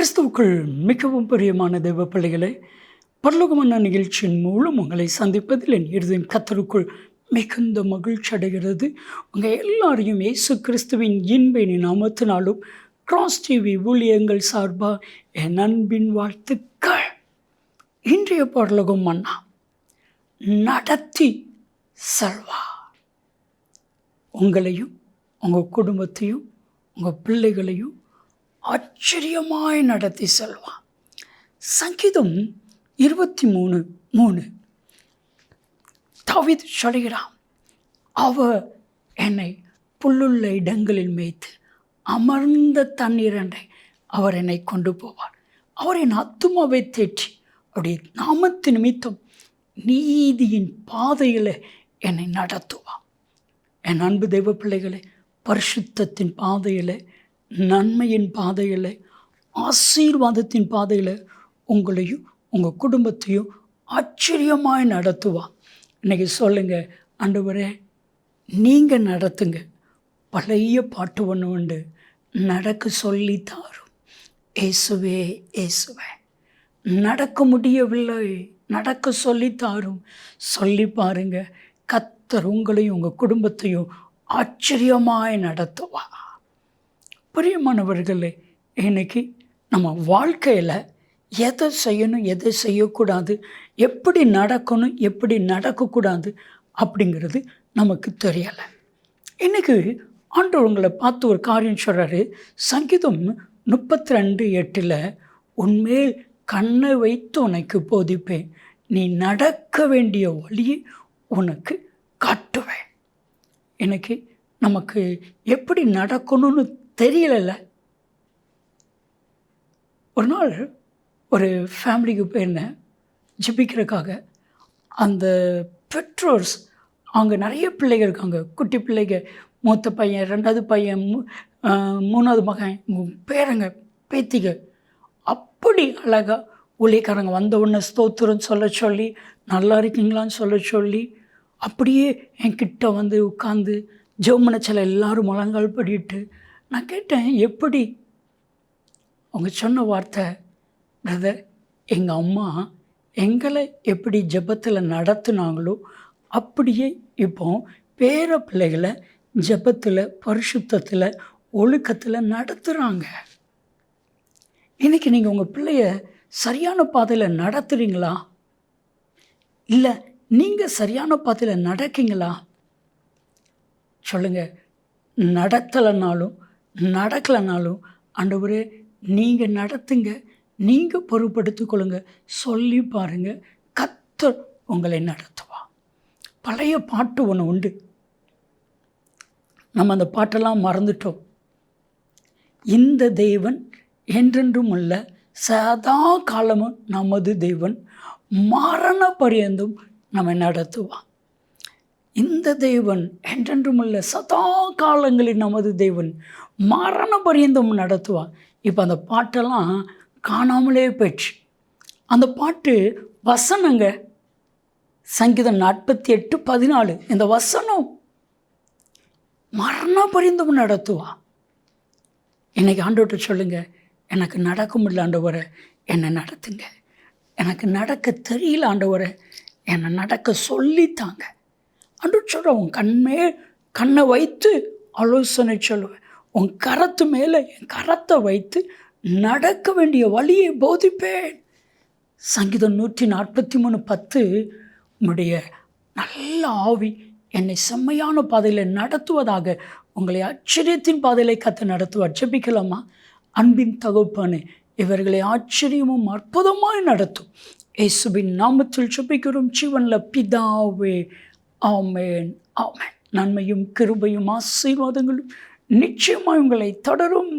கிறிஸ்துவுக்குள் மிகவும் பிரியமான தேவ பிள்ளைகளே, பரலோகமான நிகழ்ச்சியின் மூலம் உங்களை சந்திப்பதில் என் இருதயம் கர்த்தருக்குள் மிகுந்த மகிழ்ச்சி அடைகிறது. உங்கள் எல்லாரையும் இயேசு கிறிஸ்துவின் இன்பையின் நாமத்தினாலும் கிராஸ் டிவி ஊழியங்கள் சார்பாக என் அன்பின் வாழ்த்துக்கள். இன்றைய பரலோகம் மன்னா நடத்தி செல்வா. உங்களையும் உங்கள் குடும்பத்தையும் உங்கள் பிள்ளைகளையும் ஆச்சரியமாய் நடத்தி செல்வான். சங்கீதம் 23:3 தாவீது சொல்கிறான், அவர் என்னை புல்லுள்ள இடங்களில் மேய்த்து அமர்ந்த தண்ணீரண்டை அவர் என்னை கொண்டு போவார். அவர் என் ஆத்துமாவை தேற்றி அவருடைய நாமத்து நிமித்தம் நீதியின் பாதையில் என்னை நடத்துவார். என் அன்பு தெய்வ பிள்ளைகளை, பரிசுத்தத்தின் பாதையில், நன்மையின் பாதையில், ஆசீர்வாதத்தின் பாதையில் உங்களையும் உங்கள் குடும்பத்தையும் ஆச்சரியமாய் நடத்துவான். இன்றைக்கி சொல்லுங்கள், ஆண்டவரே நீங்கள் நடத்துங்க. பழைய பாட்டு ஒன்று உண்டு, நடக்க சொல்லி தாரும் இயேசுவே இயேசுவே. நடக்க முடியவில்லை, நடக்க சொல்லி தாரும். சொல்லி பாருங்க, கர்த்தர் உங்களையும் உங்கள் குடும்பத்தையும் ஆச்சரியமாய் நடத்துவா. பிரியமானவர்களே, இன்னைக்கு நம்ம வாழ்க்கையில் எதை செய்யணும், எதை செய்யக்கூடாது, எப்படி நடக்கணும், எப்படி நடக்கக்கூடாது அப்படிங்கிறது நமக்கு தெரியலை. இன்றைக்கி ஆண்டவர் உங்களை பார்த்து ஒரு காரியம் சொல்கிறாரு. சங்கீதம் 32:8 உன்மேல் கண்ணை வைத்து உனக்கு போதிப்பேன், நீ நடக்க வேண்டிய வழியை உனக்கு காட்டுவேன். எனக்கு நமக்கு எப்படி நடக்கணும்னு தெரியலை. ஒரு நாள் ஒரு ஃபேமிலிக்கு போயிருந்தேன் ஜெபிக்கிறதுக்காக. அந்த பெற்றோர்ஸ், அவங்க நிறைய பிள்ளைகள் இருக்காங்க, குட்டி பிள்ளைங்க, மூத்த பையன், 2வது பையன், 3வது மகன், பேரங்க பேத்திக. அப்படி அழகாக ஊழியக்காரங்க வந்த உடனே ஸ்தோத்திரம் சொல்ல சொல்லி, நல்லா இருக்கீங்களான்னு சொல்ல சொல்லி, அப்படியே என்கிட்ட வந்து உட்காந்து ஜெபமனச்சில் எல்லோரும் முழங்கால் படிட்டு நான் கேட்டேன், எப்படி? அவங்க சொன்ன வார்த்தை, பிரதர், எங்கள் அம்மா எங்களை எப்படி ஜெபத்தில் நடத்துனாங்களோ அப்படியே இப்போ பேர பிள்ளைகளை ஜெபத்தில், பரிசுத்தத்தில், ஒழுக்கத்தில் நடத்துகிறாங்க. இன்றைக்கி நீங்கள் உங்கள் பிள்ளைய சரியான பாதையில் நடத்துகிறீங்களா? இல்லை நீங்கள் சரியான பாதையில் நடக்கீங்களா? சொல்லுங்கள். நடத்தலைனாலும் நடக்கலைனாலும் ஆண்டவரே நீங்கள் நடத்துங்க, நீங்கள் பொறுப்படுத்திக் கொள்ளுங்க, சொல்லி பாருங்கள், கர்த்தர் உங்களை நடத்துவா. பழைய பாட்டு ஒன்று உண்டு, நம்ம அந்த பாட்டெல்லாம் மறந்துட்டோம். இந்த தேவன் என்றென்றும் உள்ள சதா காலமும் நமது தேவன், மரண பரியந்தும் நம்மை நடத்துவான். இந்த தேவன் என்றென்றும் உள்ள சதா காலங்களில் நமது தேவன் மரண பரியந்தம் நடத்துவான். இப்போ அந்த பாட்டெல்லாம் காணாமலே போயிடுச்சு. அந்த பாட்டு வசனங்க, சங்கீதம் 48:14. இந்த வசனம் மரண பரியந்தம் நடத்துவான். இன்றைக்கி ஆண்டவர்கிட்ட சொல்லுங்கள், எனக்கு நடக்க முடியல ஆண்டவரே, என்னை நடத்துங்க. எனக்கு நடக்க தெரியல ஆண்டவரே, என்னை நடக்க சொல்லித்தாங்க. ஆண்டவர் சொல்கிற, உன் கண்ணை வைத்து ஆலோசனை சொல்லுவேன், உன் கரத்து மேலே என் கரத்தை வைத்து நடக்க வேண்டிய வழியை போதிப்பேன். சங்கீதம் 143:10 உம்முடைய நல்ல ஆவி என்னை செம்மையான பாதையில் நடத்துவதாக, உங்களை ஆச்சரியத்தின் பாதையில் கர்த்தர் நடத்துவார். ஜெபிக்கலாமா? அன்பின் தகப்பனே, இவர்களை ஆச்சரியமும் அற்புதமாய் நடத்தும் இயேசுவின் நாமத்தில் ஜெபிக்கிறோம் ஜீவனில் பிதாவே, ஆமென் ஆமென். நன்மையும் கிருபையும் ஆசீர்வாதங்களும் நிச்சயமாய் உங்களை தொடரும்.